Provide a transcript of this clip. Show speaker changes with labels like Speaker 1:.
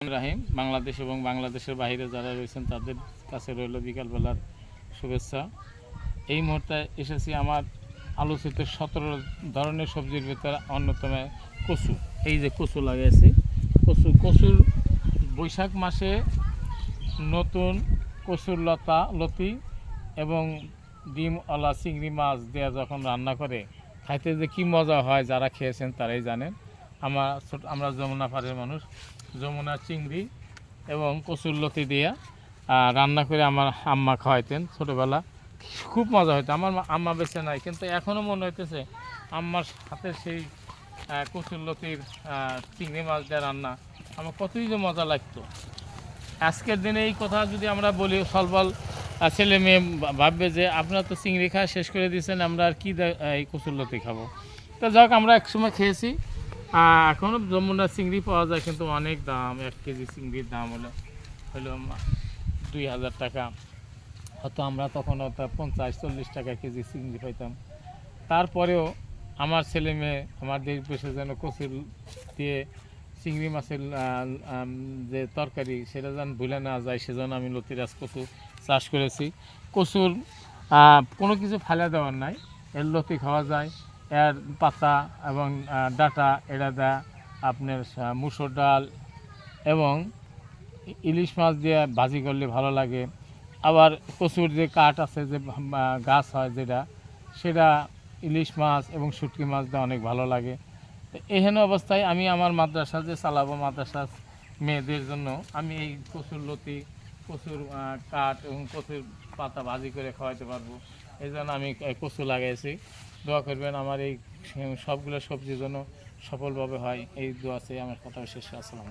Speaker 1: রাহিম বাংলাদেশ এবং বাংলাদেশের বাইরে যারা রয়েছেন তাদের কাছে রইল বিকালবেলার শুভেচ্ছা। এই মুহূর্তে এসেছি আমার আলোচিত 17 ধরনের সবজির ভিতরে অন্যতম কচু। এই যে কচু লাগিয়েছি, কচুর বৈশাখ মাসে নতুন কচুর লতি এবং ডিমওয়ালা চিংড়ি মাছ দেওয়া যখন রান্না করে খাইতে যে কী মজা হয়, যারা খেয়েছেন তারাই জানেন। আমরা যমুনা পাড়ের মানুষ, যমুনার চিংড়ি এবং কচুর লতি দিয়ে রান্না করে আমার আম্মা খাওয়াইতেন ছোটোবেলা, খুব মজা হতো। আমার আম্মা বেঁচে নাই, কিন্তু এখনও মনে হইতেছে আম্মার হাতের সেই কচুর লতির চিংড়ি মাছ দিয়ে রান্না আমার কতই যে মজা লাগতো। আজকের দিনে এই কথা যদি আমরা বলি, সলবল ছেলে মেয়ে ভাববে যে আপনারা তো চিংড়ি খাওয়া শেষ করে দিয়েছেন, আমরা আর কি এই কচুর লতি খাবো। তো যাক, আমরা একসময় খেয়েছি। এখনও যমুনার চিংড়ি পাওয়া যায়, কিন্তু অনেক দাম। 1 কেজি চিংড়ির দাম হলো 2000 টাকা। হয়তো আমরা তখন হয়তো 50-40 টাকা কেজি চিংড়ি পাইতাম। তারপরেও আমার ছেলে মেয়ে আমার দেশ বসে যেন কচুর দিয়ে চিংড়ি মাছের যে তরকারি সেটা যেন ভুলে না যায়, সেজন্য আমি লতিরাজ কচু চাষ করেছি। কচুর কোনো কিছু ফেলে দেওয়ার নাই, এর লতি খাওয়া যায়। এর পাতা এবং ডাঁটা এটা দেয় আপনার মুসুর ডাল এবং ইলিশ মাছ দিয়ে ভাজি করলে ভালো লাগে। আবার কচুর যে কাঠ আছে, যে গাছ হয় যেটা, সেটা ইলিশ মাছ এবং শুটকি মাছ দিয়ে অনেক ভালো লাগে। এহেন অবস্থায় আমি আমার মাদ্রাসা যে চালাবো, মাদ্রাসা মেয়েদের জন্য আমি এই কচুর লতি, কচুর কাঠ এবং কচুর পাতা ভাজি করে খাওয়াইতে পারবো, এই জন্য আমি কচু লাগাইছি। দোয়া করবেন আমার এই সবগুলো সবজির জন্য সফলভাবে হয়, এই দোয়া চেয়ে আমার কথা শেষ। আসসালাম।